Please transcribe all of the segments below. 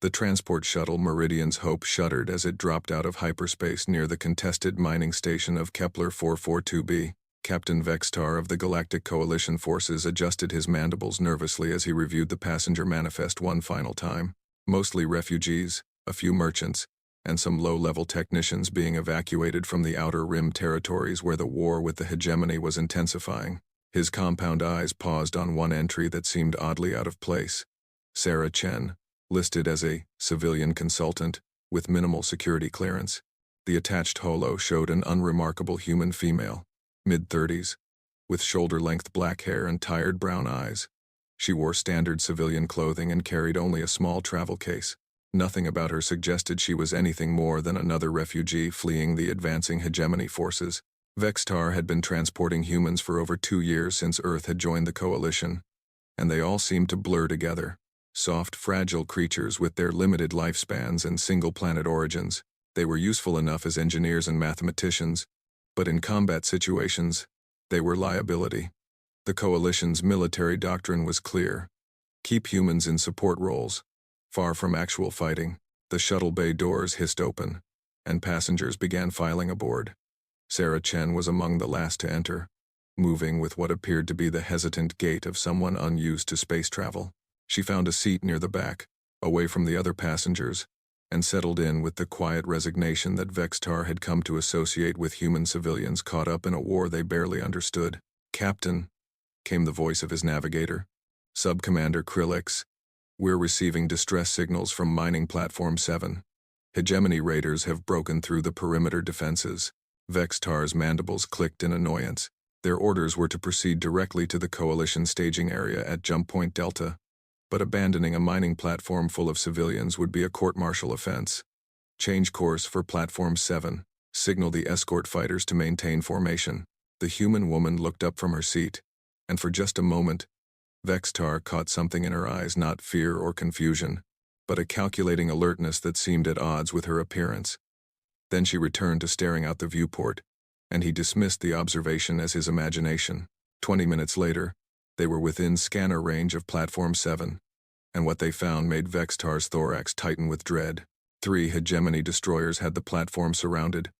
The transport shuttle Meridian's Hope shuddered as it dropped out of hyperspace near the contested mining station of Kepler 442b. Captain Vextar of the Galactic Coalition Forces adjusted his mandibles nervously as he reviewed the passenger manifest one final time. Mostly refugees, a few merchants, and some low-level technicians being evacuated from the Outer Rim territories where the war with the hegemony was intensifying. His compound eyes paused on one entry that seemed oddly out of place. Sarah Chen, listed as a civilian consultant with minimal security clearance. The attached holo showed an unremarkable human female, mid-30s, with shoulder-length black hair and tired brown eyes. She wore standard civilian clothing and carried only a small travel case. Nothing about her suggested she was anything more than another refugee fleeing the advancing hegemony forces. Vextar had been transporting humans for over 2 years since Earth had joined the coalition, and they all seemed to blur together. Soft, fragile creatures with their limited lifespans and single-planet origins. They were useful enough as engineers and mathematicians, but in combat situations, they were liability. The coalition's military doctrine was clear. Keep humans in support roles, far from actual fighting. The shuttle bay doors hissed open, and passengers began filing aboard. Sarah Chen was among the last to enter, moving with what appeared to be the hesitant gait of someone unused to space travel. She found a seat near the back, away from the other passengers, and settled in with the quiet resignation that Vextar had come to associate with human civilians caught up in a war they barely understood. "Captain," came the voice of his navigator. "Sub-Commander Krillix, we're receiving distress signals from Mining Platform 7. Hegemony raiders have broken through the perimeter defenses." Vextar's mandibles clicked in annoyance. Their orders were to proceed directly to the Coalition staging area at Jump Point Delta, but abandoning a mining platform full of civilians would be a court-martial offense. "Change course for Platform 7. Signal the escort fighters to maintain formation." The human woman looked up from her seat, and for just a moment, Vextar caught something in her eyes, not fear or confusion, but a calculating alertness that seemed at odds with her appearance. Then she returned to staring out the viewport, and he dismissed the observation as his imagination. 20 minutes later, they were within scanner range of Platform 7, and what they found made Vextar's thorax tighten with dread. 3 hegemony destroyers had the platform surrounded,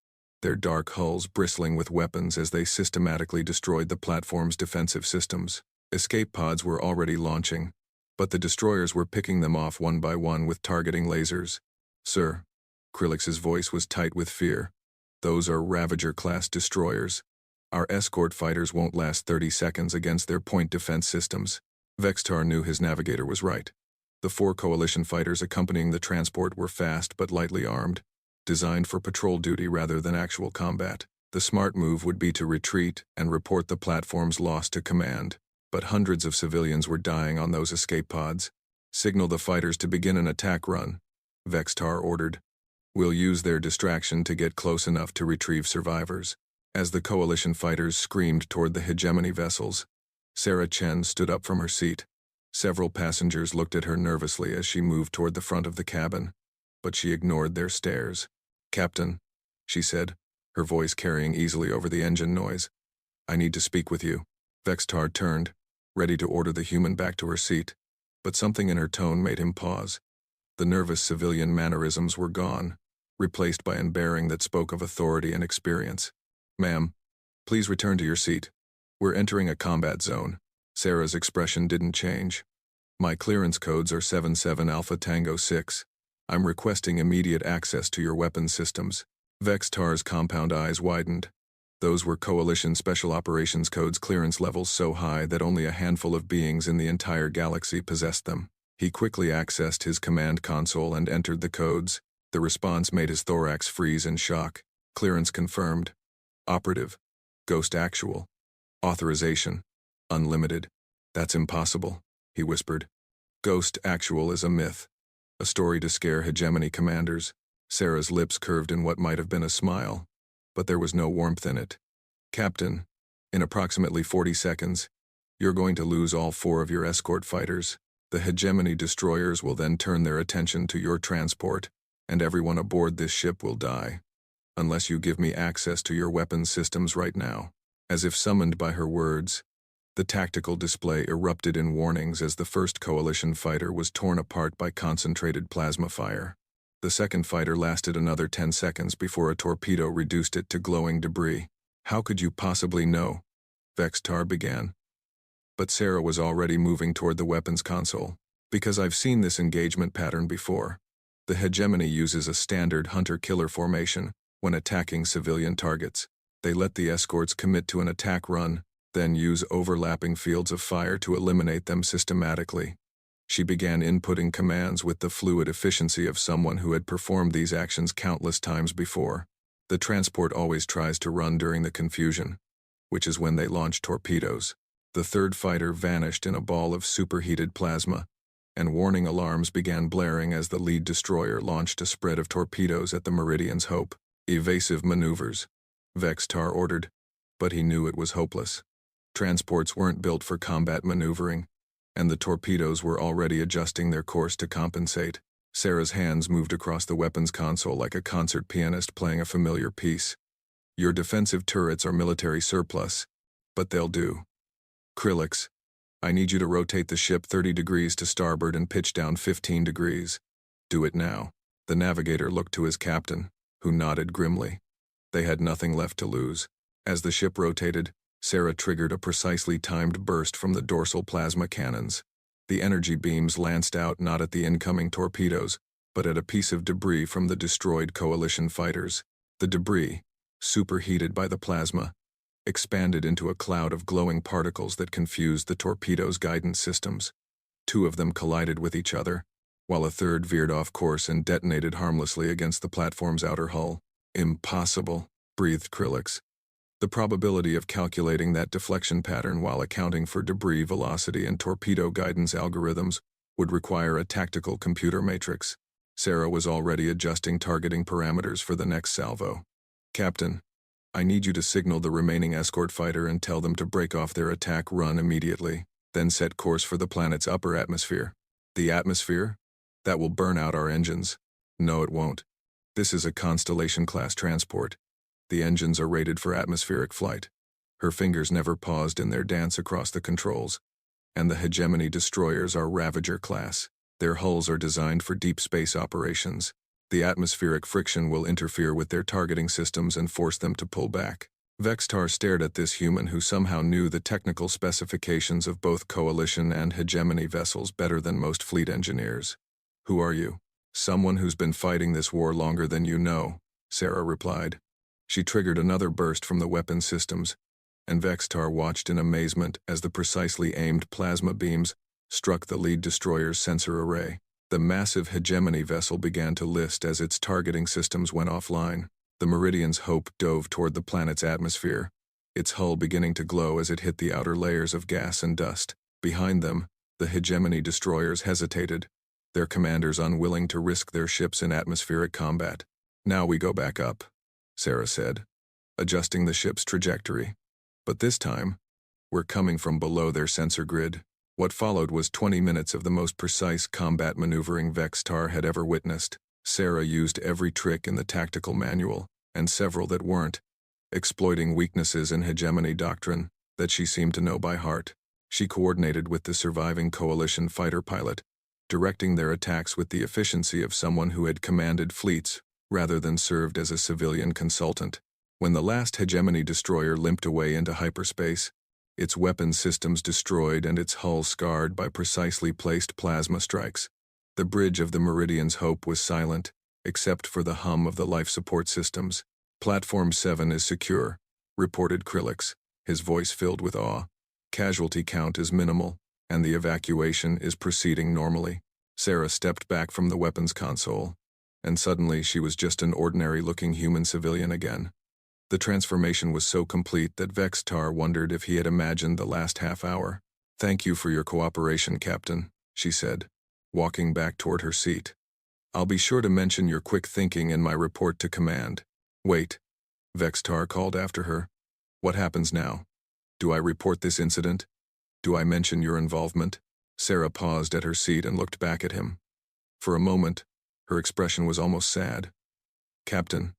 their dark hulls bristling with weapons as they systematically destroyed the platform's defensive systems. Escape pods were already launching, but the destroyers were picking them off one by one with targeting lasers. "Sir," Krillix's voice was tight with fear, "those are Ravager-class destroyers. Our escort fighters won't last 30 seconds against their point defense systems." Vextar knew his navigator was right. The 4 coalition fighters accompanying the transport were fast but lightly armed, designed for patrol duty rather than actual combat. The smart move would be to retreat and report the platform's loss to command, but hundreds of civilians were dying on those escape pods. "Signal the fighters to begin an attack run," Vextar ordered. "We'll use their distraction to get close enough to retrieve survivors." As the coalition fighters screamed toward the hegemony vessels, Sarah Chen stood up from her seat. Several passengers looked at her nervously as she moved toward the front of the cabin, but she ignored their stares. "Captain," she said, her voice carrying easily over the engine noise, "I need to speak with you." Vextar turned, ready to order the human back to her seat, but something in her tone made him pause. The nervous civilian mannerisms were gone, replaced by an bearing that spoke of authority and experience. "Ma'am, please return to your seat. We're entering a combat zone." Sarah's expression didn't change. "My clearance codes are 77 Alpha Tango 6. I'm requesting immediate access to your weapon systems." Vextar's compound eyes widened. Those were Coalition Special Operations Codes clearance levels so high that only a handful of beings in the entire galaxy possessed them. He quickly accessed his command console and entered the codes. The response made his thorax freeze in shock. "Clearance confirmed. Operative. Ghost actual. Authorization. Unlimited." "That's impossible," he whispered. "Ghost actual is a myth. A story to scare hegemony commanders." Sarah's lips curved in what might have been a smile, but there was no warmth in it. "Captain, in approximately 40 seconds, you're going to lose all 4 of your escort fighters. The hegemony destroyers will then turn their attention to your transport, and everyone aboard this ship will die, unless you give me access to your weapons systems right now." As if summoned by her words, The tactical display erupted in warnings as the first coalition fighter was torn apart by concentrated plasma fire. The second fighter lasted another 10 seconds before a torpedo reduced it to glowing debris. "How could you possibly know?" Vextar began. But Sarah was already moving toward the weapons console. "Because I've seen this engagement pattern before. The hegemony uses a standard hunter-killer formation when attacking civilian targets. They let the escorts commit to an attack run, then use overlapping fields of fire to eliminate them systematically." She began inputting commands with the fluid efficiency of someone who had performed these actions countless times before. "The transport always tries to run during the confusion, which is when they launch torpedoes." The third fighter vanished in a ball of superheated plasma, and warning alarms began blaring as the lead destroyer launched a spread of torpedoes at the Meridian's Hope. "Evasive maneuvers," Vextar ordered, but he knew it was hopeless. Transports weren't built for combat maneuvering, and the torpedoes were already adjusting their course to compensate. Sarah's hands moved across the weapons console like a concert pianist playing a familiar piece. "Your defensive turrets are military surplus, but they'll do. Krillix, I need you to rotate the ship 30 degrees to starboard and pitch down 15 degrees. Do it now." The navigator looked to his captain, who nodded grimly. They had nothing left to lose. As the ship rotated, Sarah triggered a precisely timed burst from the dorsal plasma cannons. The energy beams lanced out not at the incoming torpedoes, but at a piece of debris from the destroyed coalition fighters. The debris, superheated by the plasma, expanded into a cloud of glowing particles that confused the torpedoes' guidance systems. Two of them collided with each other, while a third veered off course and detonated harmlessly against the platform's outer hull. "Impossible," breathed Krillix. The probability of calculating that deflection pattern while accounting for debris velocity and torpedo guidance algorithms would require a tactical computer matrix. Sarah was already adjusting targeting parameters for the next salvo. "Captain, I need you to signal the remaining escort fighter and tell them to break off their attack run immediately, then set course for the planet's upper atmosphere." "The atmosphere? That will burn out our engines." "No, it won't. This is a Constellation-class transport. The engines are rated for atmospheric flight." Her fingers never paused in their dance across the controls. "And the hegemony destroyers are Ravager class. Their hulls are designed for deep space operations. The atmospheric friction will interfere with their targeting systems and force them to pull back." Vextar stared at this human who somehow knew the technical specifications of both coalition and hegemony vessels better than most fleet engineers. "Who are you?" "Someone who's been fighting this war longer than you know," Sarah replied. She triggered another burst from the weapon systems, and Vextar watched in amazement as the precisely aimed plasma beams struck the lead destroyer's sensor array. The massive hegemony vessel began to list as its targeting systems went offline. The Meridian's Hope dove toward the planet's atmosphere, its hull beginning to glow as it hit the outer layers of gas and dust. Behind them, the hegemony destroyers hesitated, their commanders unwilling to risk their ships in atmospheric combat. "Now we go back up," Sarah said, adjusting the ship's trajectory. "But this time, we're coming from below their sensor grid." What followed was 20 minutes of the most precise combat maneuvering Vextar had ever witnessed. Sarah used every trick in the tactical manual, and several that weren't, exploiting weaknesses in hegemony doctrine that she seemed to know by heart. She coordinated with the surviving coalition fighter pilot, directing their attacks with the efficiency of someone who had commanded fleets rather than served as a civilian consultant. When the last hegemony destroyer limped away into hyperspace, its weapon systems destroyed and its hull scarred by precisely placed plasma strikes, the bridge of the Meridian's Hope was silent, except for the hum of the life support systems. "Platform 7 is secure," reported Krillix, his voice filled with awe. "Casualty count is minimal, and the evacuation is proceeding normally." Sarah stepped back from the weapons console, and suddenly she was just an ordinary-looking human civilian again. The transformation was so complete that Vextar wondered if he had imagined the last half hour. "Thank you for your cooperation, Captain," she said, walking back toward her seat. "I'll be sure to mention your quick thinking in my report to command." "Wait," Vextar called after her. "What happens now? Do I report this incident? Do I mention your involvement?" Sarah paused at her seat and looked back at him. For a moment, her expression was almost sad. "Captain,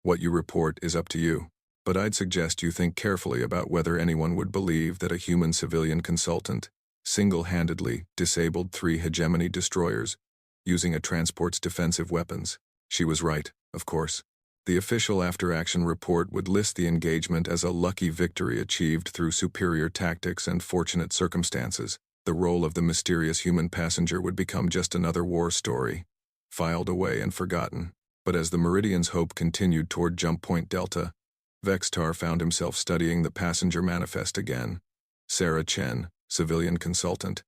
what you report is up to you. But I'd suggest you think carefully about whether anyone would believe that a human civilian consultant single-handedly disabled 3 hegemony destroyers using a transport's defensive weapons. She was right, of course. The official after-action report would list the engagement as a lucky victory achieved through superior tactics and fortunate circumstances. The role of the mysterious human passenger would become just another war story, filed away and forgotten. But as the Meridian's hope continued toward Jump Point Delta, Vextar found himself studying the passenger manifest again. Sarah Chen, civilian consultant.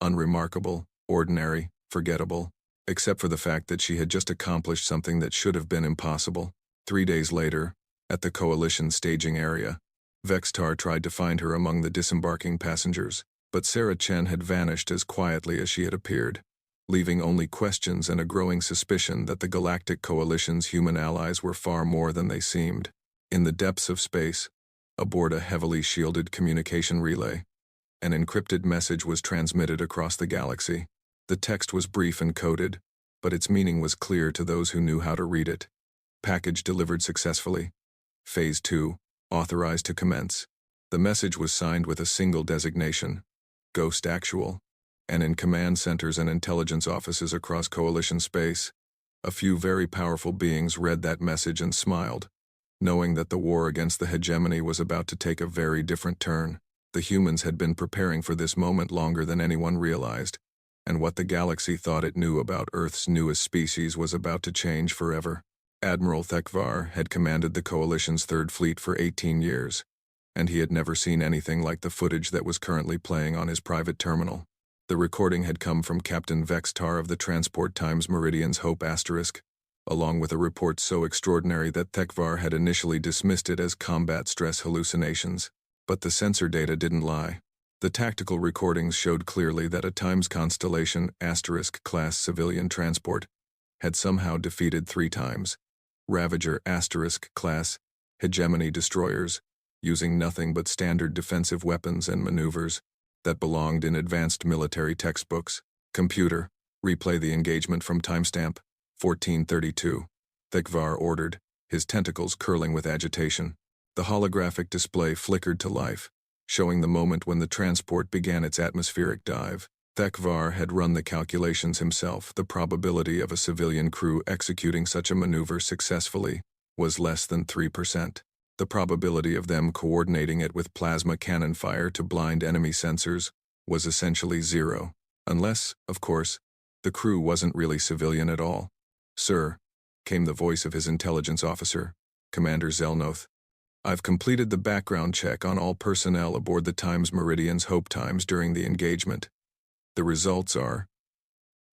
Unremarkable, ordinary, forgettable, except for the fact that she had just accomplished something that should have been impossible. 3 days later, at the Coalition staging area, Vextar tried to find her among the disembarking passengers, but Sarah Chen had vanished as quietly as she had appeared, leaving only questions and a growing suspicion that the Galactic Coalition's human allies were far more than they seemed. In the depths of space, aboard a heavily shielded communication relay, an encrypted message was transmitted across the galaxy. The text was brief and coded, but its meaning was clear to those who knew how to read it. Package delivered successfully. Phase 2, authorized to commence. The message was signed with a single designation, Ghost Actual, and in command centers and intelligence offices across Coalition space, a few very powerful beings read that message and smiled, knowing that the war against the hegemony was about to take a very different turn. The humans had been preparing for this moment longer than anyone realized, and what the galaxy thought it knew about Earth's newest species was about to change forever. Admiral Thekvar had commanded the Coalition's 3rd Fleet for 18 years, and he had never seen anything like the footage that was currently playing on his private terminal. The recording had come from Captain Vextar of the Transport Times Meridian's Hope Asterisk, along with a report so extraordinary that Thekvar had initially dismissed it as combat stress hallucinations. But the sensor data didn't lie. The tactical recordings showed clearly that a Times Constellation *class civilian transport had somehow defeated 3 times Ravager *class hegemony destroyers, using nothing but standard defensive weapons and maneuvers that belonged in advanced military textbooks. Computer, replay the engagement from timestamp 1432. Thekvar ordered, his tentacles curling with agitation. The holographic display flickered to life, showing the moment when the transport began its atmospheric dive. Thekvar had run the calculations himself. The probability of a civilian crew executing such a maneuver successfully was less than 3%. The probability of them coordinating it with plasma cannon fire to blind enemy sensors was essentially 0. Unless, of course, the crew wasn't really civilian at all. "Sir," came the voice of his intelligence officer, Commander Zelnoth. "I've completed the background check on all personnel aboard the Times Meridian's Hope Times during the engagement. The results are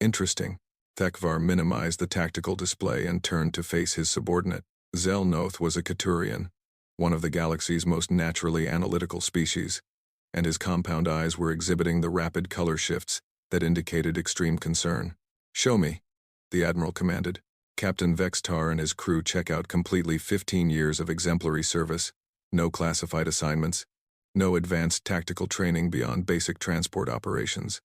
interesting." Thekvar minimized the tactical display and turned to face his subordinate. Zelnoth was a Katurian, one of the galaxy's most naturally analytical species, and his compound eyes were exhibiting the rapid color shifts that indicated extreme concern. "Show me," the Admiral commanded. Captain Vextar and his crew check out completely 15 years of exemplary service, no classified assignments, no advanced tactical training beyond basic transport operations.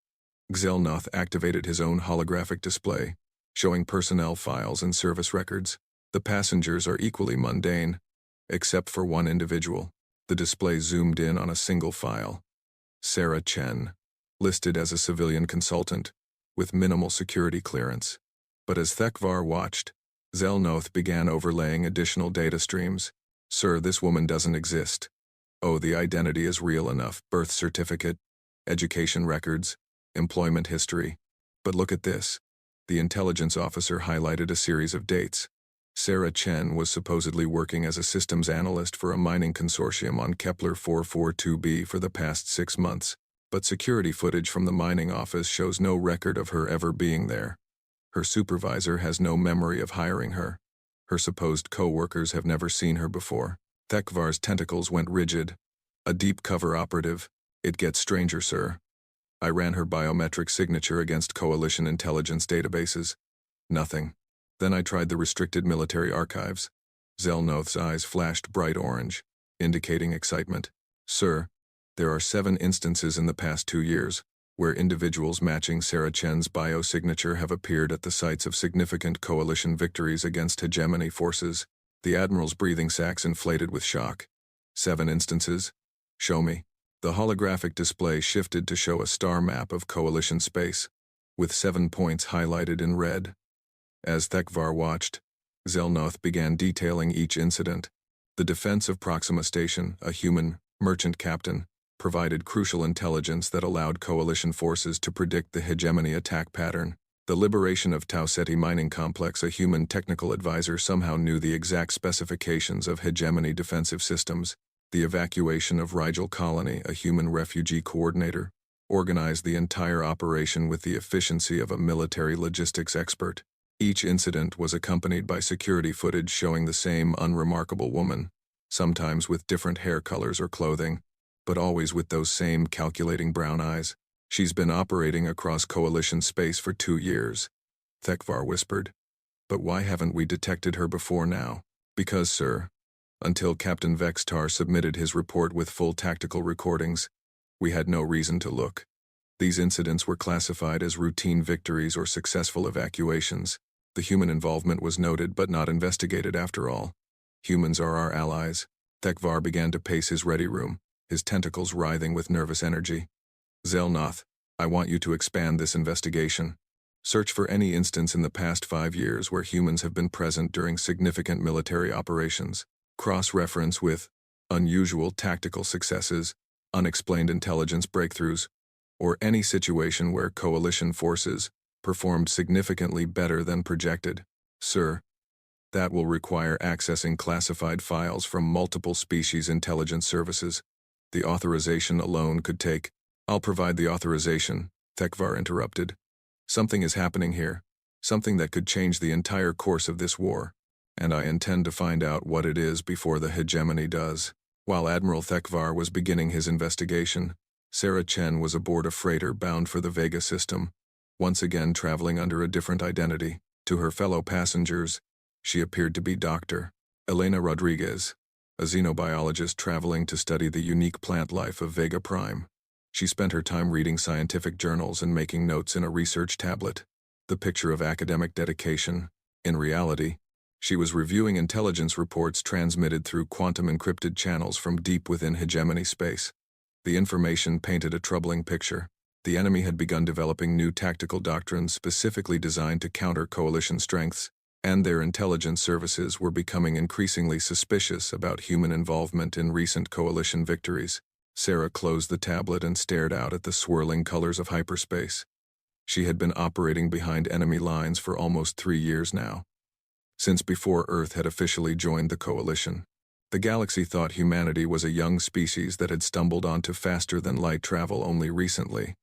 Zelnoth activated his own holographic display, showing personnel files and service records. The passengers are equally mundane, except for one individual. The display zoomed in on a single file. Sarah Chen, listed as a civilian consultant, with minimal security clearance. But as Thekvar watched, Zelnoth began overlaying additional data streams. "Sir, this woman doesn't exist. Oh, the identity is real enough. Birth certificate, education records, employment history. But look at this." The intelligence officer highlighted a series of dates. Sarah Chen was supposedly working as a systems analyst for a mining consortium on Kepler 442b for the past 6 months, but security footage from the mining office shows no record of her ever being there. Her supervisor has no memory of hiring her. Her supposed co-workers have never seen her before. Thekvar's tentacles went rigid. "A deep cover operative. It gets stranger, sir. I ran her biometric signature against Coalition intelligence databases. Nothing. Then I tried the restricted military archives." Zelnoth's eyes flashed bright orange, indicating excitement. "Sir, there are 7 instances in the past 2 years where individuals matching Sarah Chen's biosignature have appeared at the sites of significant Coalition victories against hegemony forces. The Admiral's breathing sacs inflated with shock. 7 instances? Show me. The holographic display shifted to show a star map of Coalition space, with 7 points highlighted in red. As Thekvar watched, Zelnoth began detailing each incident. The defense of Proxima Station, a human, merchant captain, provided crucial intelligence that allowed Coalition forces to predict the hegemony attack pattern. The liberation of Tau Ceti mining complex, a human technical advisor somehow knew the exact specifications of hegemony defensive systems. The evacuation of Rigel Colony, a human refugee coordinator, organized the entire operation with the efficiency of a military logistics expert. Each incident was accompanied by security footage showing the same unremarkable woman, sometimes with different hair colors or clothing, but always with those same calculating brown eyes. She's been operating across Coalition space for 2 years, Thekvar whispered. But why haven't we detected her before now? Because, sir, until Captain Vextar submitted his report with full tactical recordings, we had no reason to look. These incidents were classified as routine victories or successful evacuations. The human involvement was noted but not investigated after all. Humans are our allies. Thekvar began to pace his ready room, his tentacles writhing with nervous energy. Zelnoth, I want you to expand this investigation. Search for any instance in the past 5 years where humans have been present during significant military operations. Cross-reference with unusual tactical successes, unexplained intelligence breakthroughs, or any situation where Coalition forces performed significantly better than projected. Sir, that will require accessing classified files from multiple species intelligence services. The authorization alone could take— I'll provide the authorization, Thekvar interrupted. Something is happening here, something that could change the entire course of this war, and I intend to find out what it is before the hegemony does. While Admiral Thekvar was beginning his investigation, Sarah Chen was aboard a freighter bound for the Vega system, once again traveling under a different identity. To her fellow passengers, she appeared to be Dr. Elena Rodriguez, a xenobiologist traveling to study the unique plant life of Vega Prime. She spent her time reading scientific journals and making notes in a research tablet, the picture of academic dedication. In reality, she was reviewing intelligence reports transmitted through quantum-encrypted channels from deep within hegemony space. The information painted a troubling picture. The enemy had begun developing new tactical doctrines specifically designed to counter Coalition strengths, and their intelligence services were becoming increasingly suspicious about human involvement in recent Coalition victories. Sarah closed the tablet and stared out at the swirling colors of hyperspace. She had been operating behind enemy lines for almost 3 years now, since before Earth had officially joined the Coalition. The galaxy thought humanity was a young species that had stumbled onto faster-than-light travel only recently.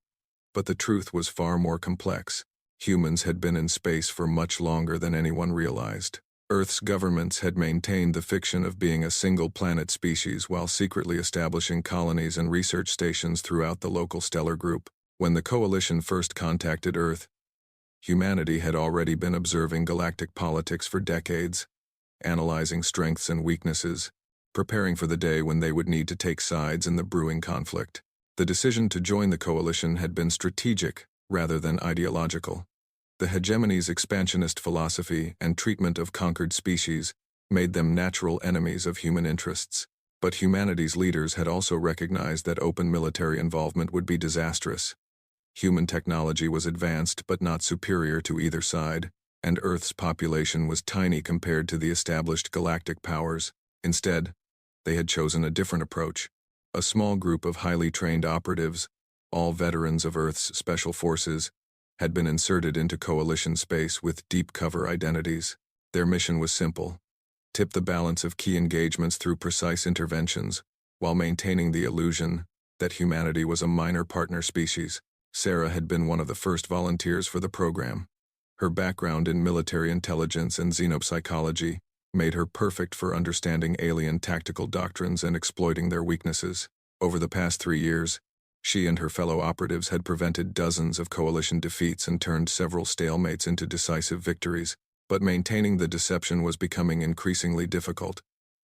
But the truth was far more complex. Humans had been in space for much longer than anyone realized. Earth's governments had maintained the fiction of being a single-planet species while secretly establishing colonies and research stations throughout the local stellar group. When the Coalition first contacted Earth, humanity had already been observing galactic politics for decades, analyzing strengths and weaknesses, preparing for the day when they would need to take sides in the brewing conflict. The decision to join the Coalition had been strategic rather than ideological. The hegemony's expansionist philosophy and treatment of conquered species made them natural enemies of human interests. But humanity's leaders had also recognized that open military involvement would be disastrous. Human technology was advanced but not superior to either side, and Earth's population was tiny compared to the established galactic powers. Instead, they had chosen a different approach. A small group of highly trained operatives, all veterans of Earth's special forces, had been inserted into Coalition space with deep cover identities. Their mission was simple: tip the balance of key engagements through precise interventions, while maintaining the illusion that humanity was a minor partner species. Sarah had been one of the first volunteers for the program. Her background in military intelligence and xenopsychology made her perfect for understanding alien tactical doctrines and exploiting their weaknesses. Over the past 3 years, she and her fellow operatives had prevented dozens of Coalition defeats and turned several stalemates into decisive victories, but maintaining the deception was becoming increasingly difficult.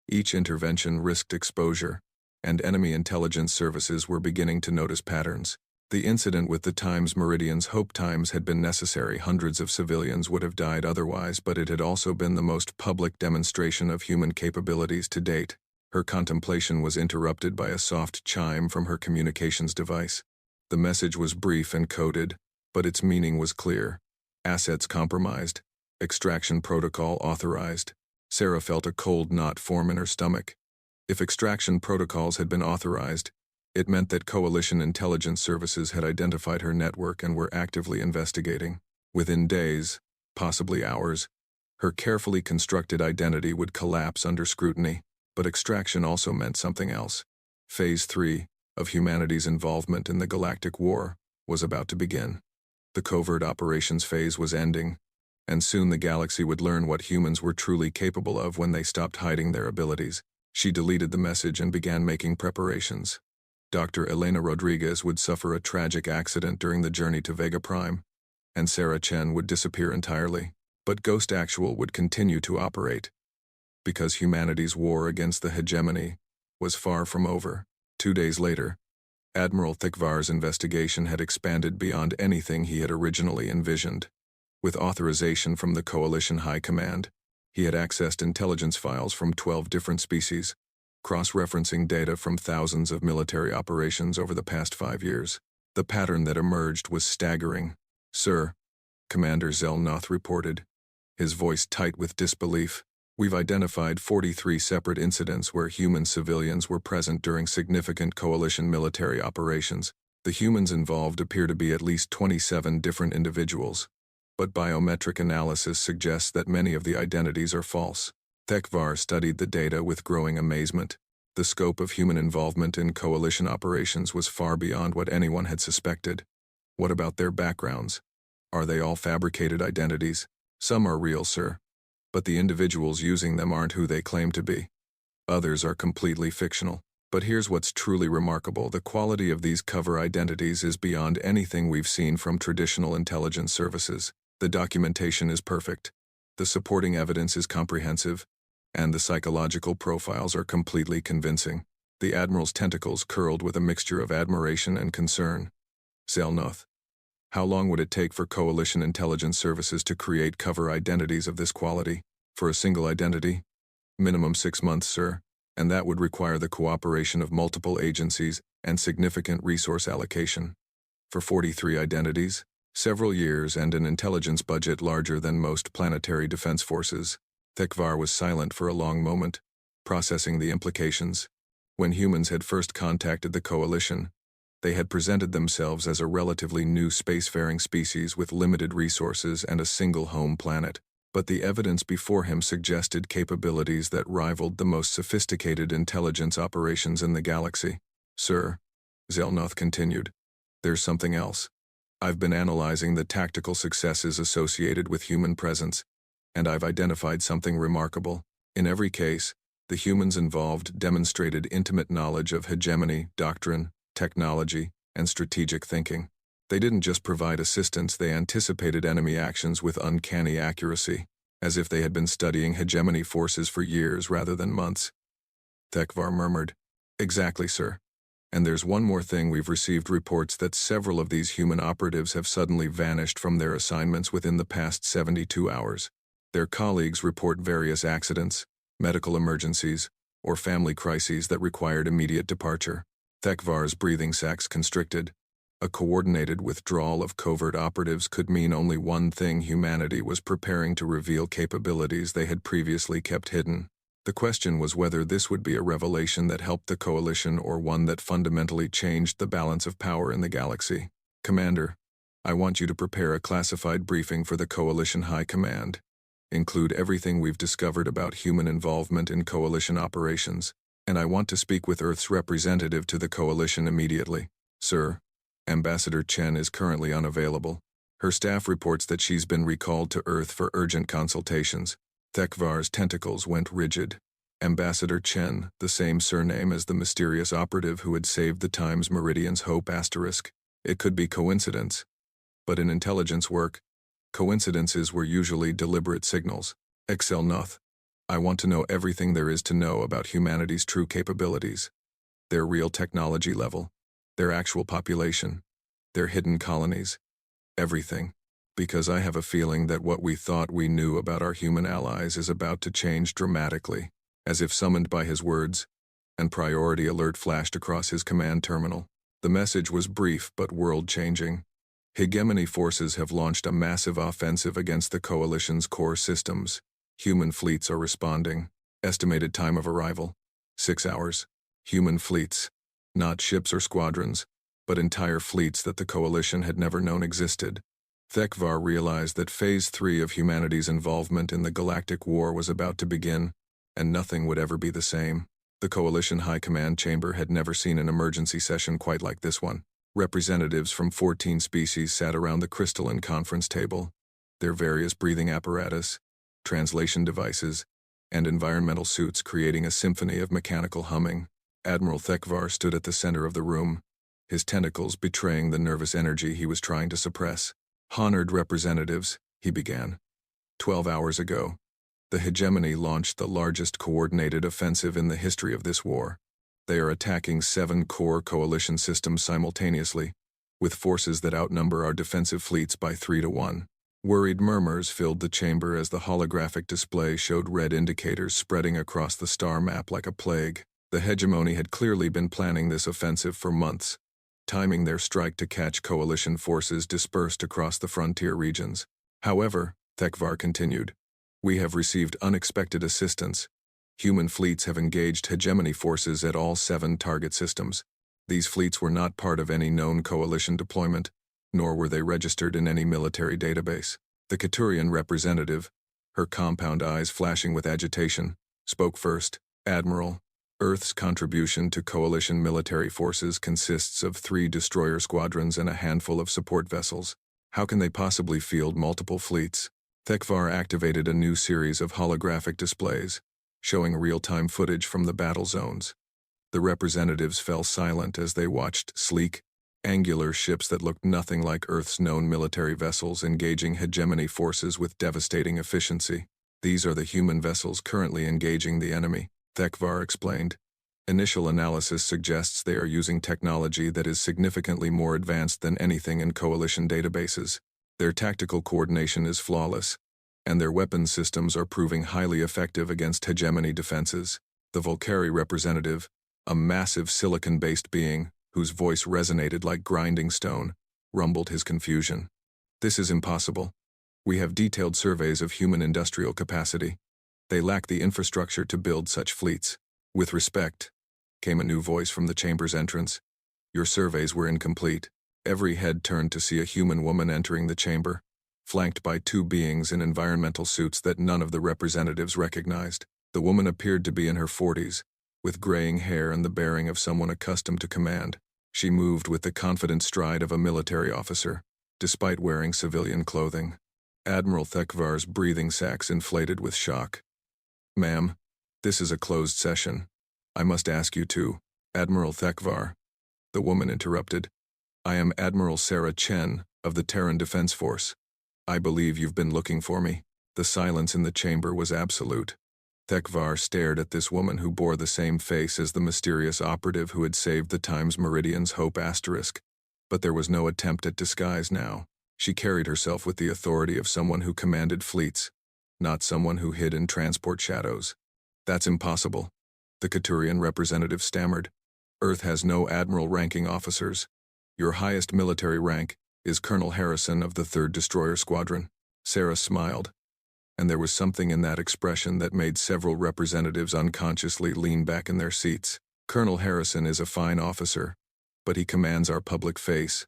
Each intervention risked exposure, and enemy intelligence services were beginning to notice patterns. The incident with the Times Meridian's Hope Times had been necessary. Hundreds of civilians would have died otherwise, but it had also been the most public demonstration of human capabilities to date. Her contemplation was interrupted by a soft chime from her communications device. The message was brief and coded, but its meaning was clear. Assets compromised. Extraction protocol authorized. Sarah felt a cold knot form in her stomach. If extraction protocols had been authorized, it meant that Coalition intelligence services had identified her network and were actively investigating. Within days, possibly hours, her carefully constructed identity would collapse under scrutiny. But extraction also meant something else. Phase 3 of humanity's involvement in the galactic war was about to begin. The covert operations phase was ending, and soon the galaxy would learn what humans were truly capable of when they stopped hiding their abilities. She deleted the message and began making preparations. Dr. Elena Rodriguez would suffer a tragic accident during the journey to Vega Prime, and Sarah Chen would disappear entirely. But Ghost Actual would continue to operate, because humanity's war against the hegemony was far from over. 2 days later, Admiral Thikvar's investigation had expanded beyond anything he had originally envisioned. With authorization from the Coalition High Command, he had accessed intelligence files from 12 different species, cross-referencing data from thousands of military operations over the past 5 years. The pattern that emerged was staggering. "Sir," Commander Zelnoth reported, his voice tight with disbelief, "we've identified 43 separate incidents where human civilians were present during significant Coalition military operations. The humans involved appear to be at least 27 different individuals, but biometric analysis suggests that many of the identities are false." Thekvar studied the data with growing amazement. The scope of human involvement in Coalition operations was far beyond what anyone had suspected. What about their backgrounds? Are they all fabricated identities? "Some are real, sir, but the individuals using them aren't who they claim to be. Others are completely fictional. But here's what's truly remarkable. The quality of these cover identities is beyond anything we've seen from traditional intelligence services. The documentation is perfect. The supporting evidence is comprehensive, and the psychological profiles are completely convincing." The Admiral's tentacles curled with a mixture of admiration and concern. "Zelnoth, how long would it take for Coalition intelligence services to create cover identities of this quality? For a single identity? Minimum 6 months, sir, and that would require the cooperation of multiple agencies and significant resource allocation. For 43 identities, several years and an intelligence budget larger than most planetary defense forces." Thekvar was silent for a long moment, processing the implications. When humans had first contacted the Coalition, they had presented themselves as a relatively new spacefaring species with limited resources and a single home planet. But the evidence before him suggested capabilities that rivaled the most sophisticated intelligence operations in the galaxy. "Sir," Zelnoth continued, "there's something else. I've been analyzing the tactical successes associated with human presence, and I've identified something remarkable. In every case, the humans involved demonstrated intimate knowledge of hegemony, doctrine, technology, and strategic thinking. They didn't just provide assistance, they anticipated enemy actions with uncanny accuracy, as if they had been studying hegemony forces for years rather than months." Thekvar murmured, "Exactly, sir. And there's one more thing. We've received reports that several of these human operatives have suddenly vanished from their assignments within the past 72 hours. Their colleagues report various accidents, medical emergencies, or family crises that required immediate departure." Thekvar's breathing sacs constricted. A coordinated withdrawal of covert operatives could mean only one thing: humanity was preparing to reveal capabilities they had previously kept hidden. The question was whether this would be a revelation that helped the Coalition or one that fundamentally changed the balance of power in the galaxy. "Commander, I want you to prepare a classified briefing for the Coalition High Command. Include everything we've discovered about human involvement in Coalition operations, and I want to speak with Earth's representative to the Coalition immediately." "Sir, Ambassador Chen is currently unavailable. Her staff reports that she's been recalled to Earth for urgent consultations." Thekvar's tentacles went rigid. Ambassador Chen, the same surname as the mysterious operative who had saved the Times Meridian's Hope *. It could be coincidence, but in intelligence work, coincidences were usually deliberate signals. "Zelnoth, I want to know everything there is to know about humanity's true capabilities. Their real technology level, their actual population, Their hidden colonies. Everything. Because I have a feeling that what we thought we knew about our human allies is about to change dramatically. As if summoned by his words, and priority alert flashed across his command terminal. The message was brief but world-changing. Hegemony forces have launched a massive offensive against the Coalition's core systems. Human fleets are responding. Estimated time of arrival: 6 hours. Human fleets. Not ships or squadrons, but entire fleets that the Coalition had never known existed. Thekvar realized that Phase 3 of humanity's involvement in the Galactic War was about to begin, and nothing would ever be the same. The Coalition High Command Chamber had never seen an emergency session quite like this one. Representatives from 14 species sat around the crystalline conference table, their various breathing apparatus, translation devices, and environmental suits creating a symphony of mechanical humming. Admiral Thekvar stood at the center of the room, his tentacles betraying the nervous energy he was trying to suppress. "Honored representatives," he began. 12 hours ago, the Hegemony launched the largest coordinated offensive in the history of this war. They are attacking 7 core Coalition systems simultaneously, with forces that outnumber our defensive fleets by 3 to 1. Worried murmurs filled the chamber as the holographic display showed red indicators spreading across the star map like a plague. The Hegemony had clearly been planning this offensive for months, timing their strike to catch Coalition forces dispersed across the frontier regions. However, Thekvar continued, "We have received unexpected assistance. Human fleets have engaged Hegemony forces at all 7 target systems. These fleets were not part of any known Coalition deployment, nor were they registered in any military database." The Katurian representative, her compound eyes flashing with agitation, spoke first. "Admiral, Earth's contribution to Coalition military forces consists of 3 destroyer squadrons and a handful of support vessels. How can they possibly field multiple fleets?" Thekvar activated a new series of holographic displays, showing real-time footage from the battle zones. The representatives fell silent as they watched sleek, angular ships that looked nothing like Earth's known military vessels engaging Hegemony forces with devastating efficiency. "These are the human vessels currently engaging the enemy," Thekvar explained. "Initial analysis suggests they are using technology that is significantly more advanced than anything in Coalition databases. Their tactical coordination is flawless, and their weapons systems are proving highly effective against Hegemony defenses." The Volcari representative, a massive silicon-based being, whose voice resonated like grinding stone, rumbled his confusion. "This is impossible. We have detailed surveys of human industrial capacity. They lack the infrastructure to build such fleets." "With respect," came a new voice from the chamber's entrance, "your surveys were incomplete." Every head turned to see a human woman entering the chamber, flanked by 2 beings in environmental suits that none of the representatives recognized. The woman appeared to be in her 40s, with graying hair and the bearing of someone accustomed to command. She moved with the confident stride of a military officer, despite wearing civilian clothing. Admiral Thekvar's breathing sacs inflated with shock. "Ma'am, this is a closed session. I must ask you to—" "Admiral Thekvar," the woman interrupted. "I am Admiral Sarah Chen of the Terran Defense Force. I believe you've been looking for me." The silence in the chamber was absolute. Thekvar stared at this woman who bore the same face as the mysterious operative who had saved the Times Meridian's Hope asterisk, but there was no attempt at disguise now. She carried herself with the authority of someone who commanded fleets, not someone who hid in transport shadows. "That's impossible," the Katurian representative stammered. "Earth has no admiral-ranking officers. Your highest military rank is Colonel Harrison of the 3rd Destroyer Squadron." Sarah smiled, and there was something in that expression that made several representatives unconsciously lean back in their seats. "Colonel Harrison is a fine officer, but he commands our public face,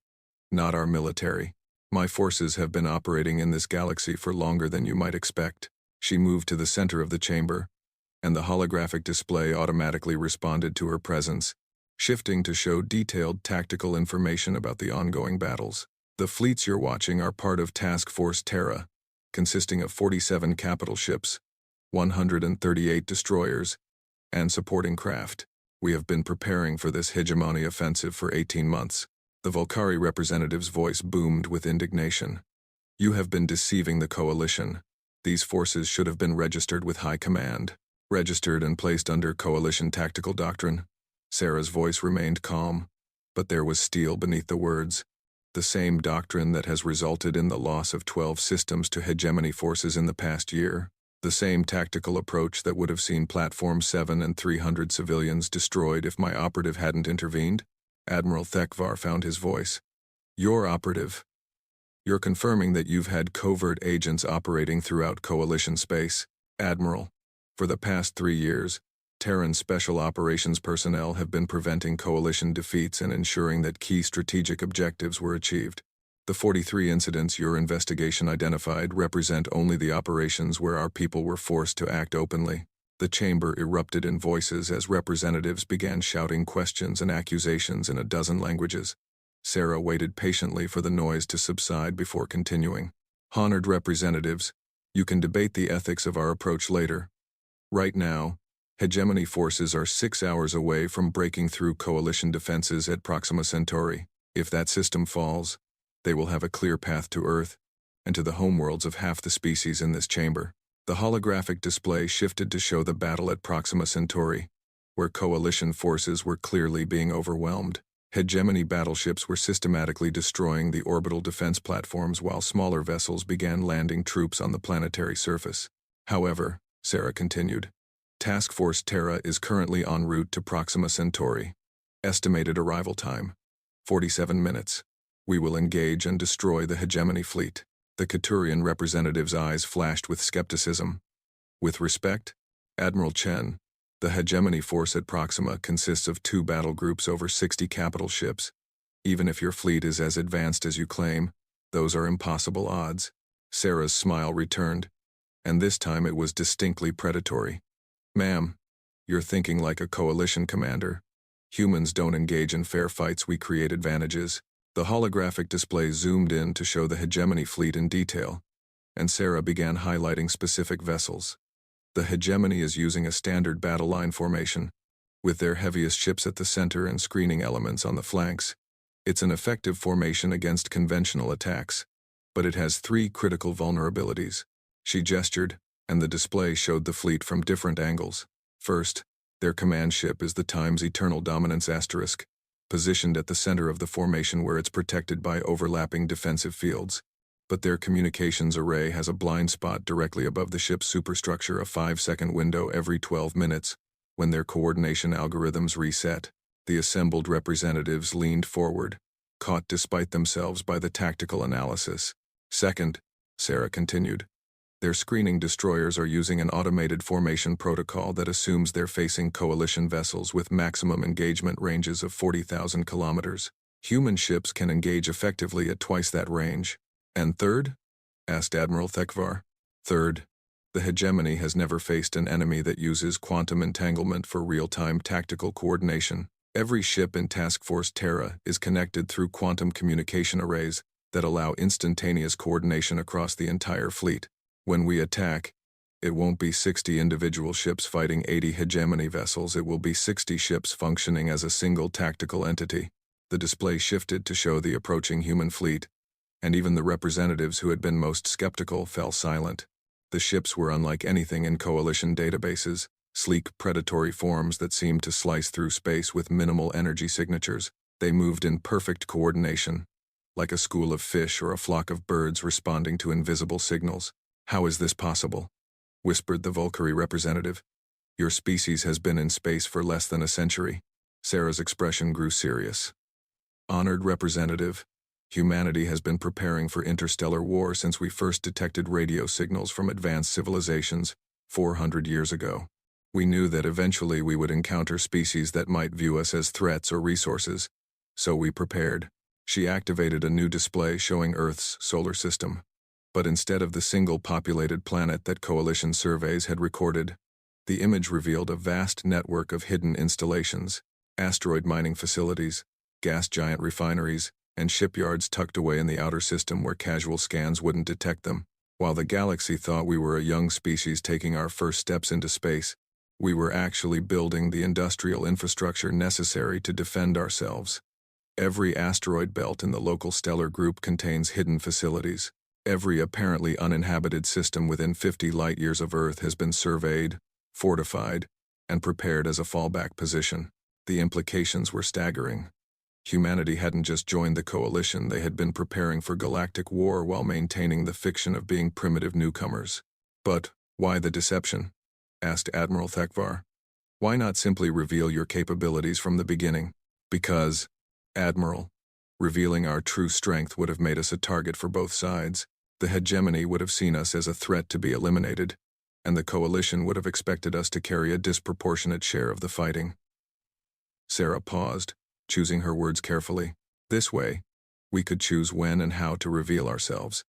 not our military. My forces have been operating in this galaxy for longer than you might expect." She moved to the center of the chamber, and the holographic display automatically responded to her presence, shifting to show detailed tactical information about the ongoing battles. "The fleets you're watching are part of Task Force Terra, consisting of 47 capital ships, 138 destroyers, and supporting craft. We have been preparing for this hegemony offensive for 18 months. The Volcari representative's voice boomed with indignation. "You have been deceiving the Coalition. These forces should have been registered with High Command. Registered and placed under Coalition tactical doctrine." Sarah's voice remained calm, but there was steel beneath the words. The same doctrine that has resulted in the loss of 12 systems to hegemony forces in the past year. The same tactical approach that would have seen Platform 7 and 300 civilians destroyed if my operative hadn't intervened. Admiral Thekvar found his voice. Your operative. You're confirming that you've had covert agents operating throughout Coalition space, Admiral. For the past 3 years, Terran Special Operations personnel have been preventing Coalition defeats and ensuring that key strategic objectives were achieved. The 43 incidents your investigation identified represent only the operations where our people were forced to act openly. The chamber erupted in voices as representatives began shouting questions and accusations in a dozen languages. Sarah waited patiently for the noise to subside before continuing. Honored representatives, you can debate the ethics of our approach later. Right now, hegemony forces are 6 hours away from breaking through Coalition defenses at Proxima Centauri. If that system falls, they will have a clear path to Earth and to the homeworlds of half the species in this chamber. The holographic display shifted to show the battle at Proxima Centauri, where Coalition forces were clearly being overwhelmed. Hegemony battleships were systematically destroying the orbital defense platforms while smaller vessels began landing troops on the planetary surface. However, Sarah continued, Task Force Terra is currently en route to Proxima Centauri. Estimated arrival time, 47 minutes. We will engage and destroy the hegemony fleet. The Katurian representative's eyes flashed with skepticism. With respect, Admiral Chen, the hegemony force at Proxima consists of 2 battle groups over 60 capital ships. Even if your fleet is as advanced as you claim, those are impossible odds. Sarah's smile returned, and this time it was distinctly predatory. Ma'am, you're thinking like a Coalition commander. Humans don't engage in fair fights, we create advantages. The holographic display zoomed in to show the hegemony fleet in detail, and Sarah began highlighting specific vessels. The hegemony is using a standard battle line formation, with their heaviest ships at the center and screening elements on the flanks. It's an effective formation against conventional attacks, but it has 3 critical vulnerabilities. She gestured, and the display showed the fleet from different angles. First, their command ship is the Times Eternal Dominance Asterisk, positioned at the center of the formation where it's protected by overlapping defensive fields. But their communications array has a blind spot directly above the ship's superstructure, a 5-second window every 12 minutes, when their coordination algorithms reset. The assembled representatives leaned forward, caught despite themselves by the tactical analysis. Second, Sarah continued, their screening destroyers are using an automated formation protocol that assumes they're facing Coalition vessels with maximum engagement ranges of 40,000 kilometers. Human ships can engage effectively at twice that range. And third? Asked Admiral Thekvar. Third, the hegemony has never faced an enemy that uses quantum entanglement for real-time tactical coordination. Every ship in Task Force Terra is connected through quantum communication arrays that allow instantaneous coordination across the entire fleet. When we attack, it won't be 60 individual ships fighting 80 hegemony vessels, it will be 60 ships functioning as a single tactical entity. The display shifted to show the approaching human fleet, and even the representatives who had been most skeptical fell silent. The ships were unlike anything in Coalition databases, sleek predatory forms that seemed to slice through space with minimal energy signatures. They moved in perfect coordination, like a school of fish or a flock of birds responding to invisible signals. How is this possible? Whispered the Volkeri representative. Your species has been in space for less than a century. Sarah's expression grew serious. Honored representative, humanity has been preparing for interstellar war since we first detected radio signals from advanced civilizations 400 years ago. We knew that eventually we would encounter species that might view us as threats or resources, so we prepared. She activated a new display showing Earth's solar system. But instead of the single populated planet that Coalition surveys had recorded, the image revealed a vast network of hidden installations, asteroid mining facilities, gas giant refineries, and shipyards tucked away in the outer system where casual scans wouldn't detect them. While the galaxy thought we were a young species taking our first steps into space, we were actually building the industrial infrastructure necessary to defend ourselves. Every asteroid belt in the local stellar group contains hidden facilities. Every apparently uninhabited system within 50 light-years of Earth has been surveyed, fortified, and prepared as a fallback position. The implications were staggering. Humanity hadn't just joined the coalition, they had been preparing for galactic war while maintaining the fiction of being primitive newcomers. But why the deception? Asked Admiral Thekvar. Why not simply reveal your capabilities from the beginning? Because, Admiral, revealing our true strength would have made us a target for both sides. The hegemony would have seen us as a threat to be eliminated, and the coalition would have expected us to carry a disproportionate share of the fighting. Sarah paused, choosing her words carefully. This way, we could choose when and how to reveal ourselves,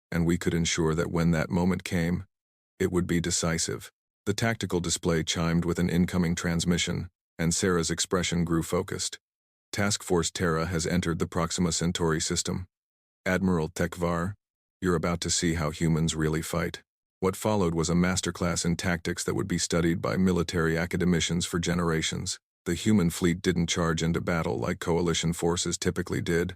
and we could ensure that when that moment came, it would be decisive. The tactical display chimed with an incoming transmission, and Sarah's expression grew focused. Task Force Terra has entered the Proxima Centauri system. Admiral Thekvar, you're about to see how humans really fight. What followed was a masterclass in tactics that would be studied by military academicians for generations. The human fleet didn't charge into battle like coalition forces typically did,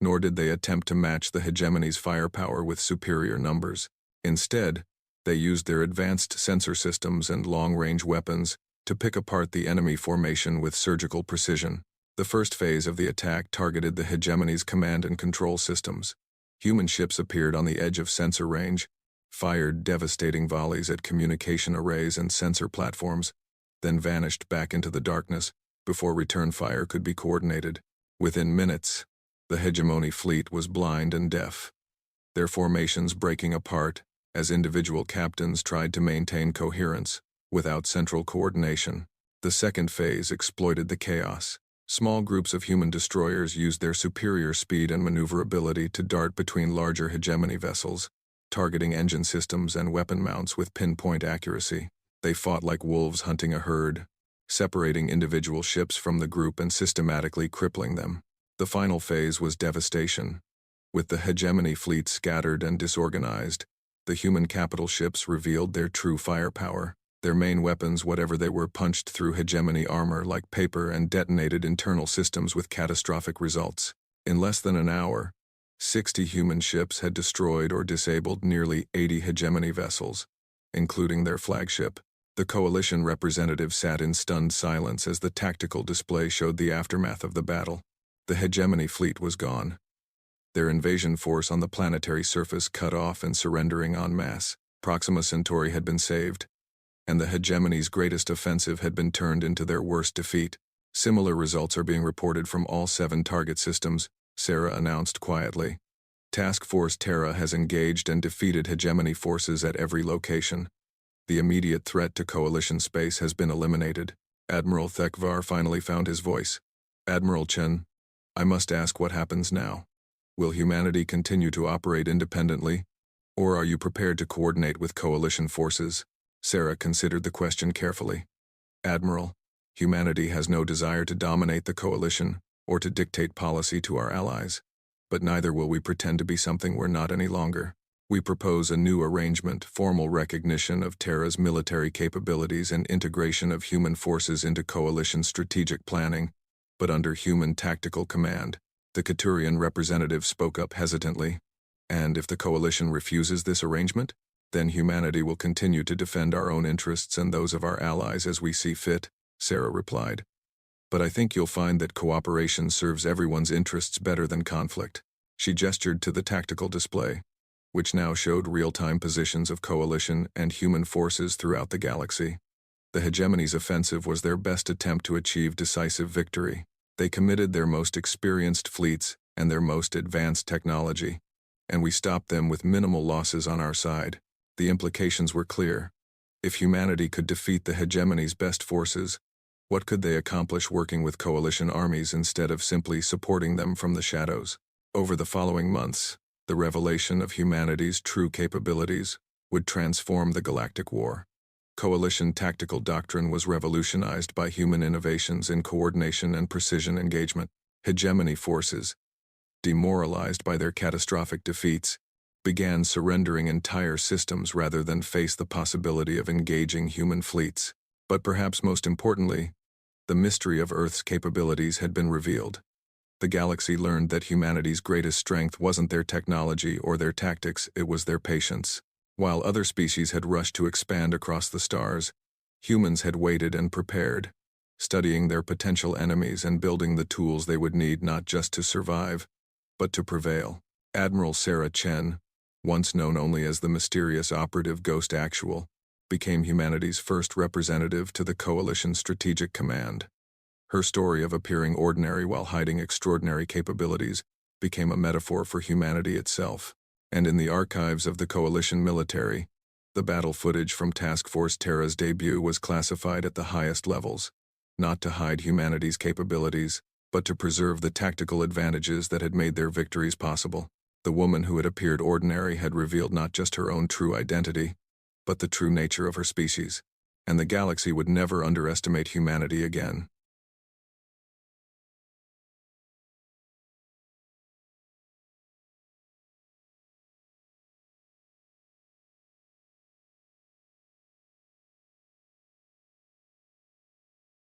nor did they attempt to match the hegemony's firepower with superior numbers. Instead, they used their advanced sensor systems and long-range weapons to pick apart the enemy formation with surgical precision. The first phase of the attack targeted the hegemony's command and control systems. Human ships appeared on the edge of sensor range, fired devastating volleys at communication arrays and sensor platforms, then vanished back into the darkness before return fire could be coordinated. Within minutes, the hegemony fleet was blind and deaf, their formations breaking apart as individual captains tried to maintain coherence without central coordination. The second phase exploited the chaos. Small groups of human destroyers used their superior speed and maneuverability to dart between larger hegemony vessels, targeting engine systems and weapon mounts with pinpoint accuracy. They fought like wolves hunting a herd, separating individual ships from the group and systematically crippling them. The final phase was devastation. With the hegemony fleet scattered and disorganized, the human capital ships revealed their true firepower. Their main weapons, whatever they were, punched through hegemony armor like paper and detonated internal systems with catastrophic results. In less than an hour, 60 human ships had destroyed or disabled nearly 80 hegemony vessels, including their flagship. The coalition representative sat in stunned silence as the tactical display showed the aftermath of the battle. The hegemony fleet was gone, their invasion force on the planetary surface cut off and surrendering en masse. Proxima Centauri had been saved, and the hegemony's greatest offensive had been turned into their worst defeat. Similar results are being reported from all 7 target systems, Sarah announced quietly. Task Force Terra has engaged and defeated hegemony forces at every location. The immediate threat to coalition space has been eliminated. Admiral Thekvar finally found his voice. Admiral Chen, I must ask, what happens now? Will humanity continue to operate independently, or are you prepared to coordinate with coalition forces? Sarah considered the question carefully. Admiral, humanity has no desire to dominate the coalition or to dictate policy to our allies, but neither will we pretend to be something we're not any longer. We propose a new arrangement, formal recognition of Terra's military capabilities and integration of human forces into coalition strategic planning, but under human tactical command. The Katurian representative spoke up hesitantly. And if the coalition refuses this arrangement, then humanity will continue to defend our own interests and those of our allies as we see fit, Sarah replied. But I think you'll find that cooperation serves everyone's interests better than conflict. She gestured to the tactical display, which now showed real-time positions of coalition and human forces throughout the galaxy. The hegemony's offensive was their best attempt to achieve decisive victory. They committed their most experienced fleets and their most advanced technology, and we stopped them with minimal losses on our side. The implications were clear. If humanity could defeat the hegemony's best forces, what could they accomplish working with coalition armies instead of simply supporting them from the shadows? Over the following months, the revelation of humanity's true capabilities would transform the galactic war. Coalition tactical doctrine was revolutionized by human innovations in coordination and precision engagement. Hegemony forces, demoralized by their catastrophic defeats, began surrendering entire systems rather than face the possibility of engaging human fleets. But perhaps most importantly, the mystery of Earth's capabilities had been revealed. The galaxy learned that humanity's greatest strength wasn't their technology or their tactics, it was their patience. While other species had rushed to expand across the stars, humans had waited and prepared, studying their potential enemies and building the tools they would need not just to survive, but to prevail. Admiral Sarah Chen, once known only as the mysterious operative Ghost Actual, became humanity's first representative to the Coalition Strategic Command. Her story of appearing ordinary while hiding extraordinary capabilities became a metaphor for humanity itself. And in the archives of the Coalition military, the battle footage from Task Force Terra's debut was classified at the highest levels, not to hide humanity's capabilities, but to preserve the tactical advantages that had made their victories possible. The woman who had appeared ordinary had revealed not just her own true identity, but the true nature of her species, and the galaxy would never underestimate humanity again.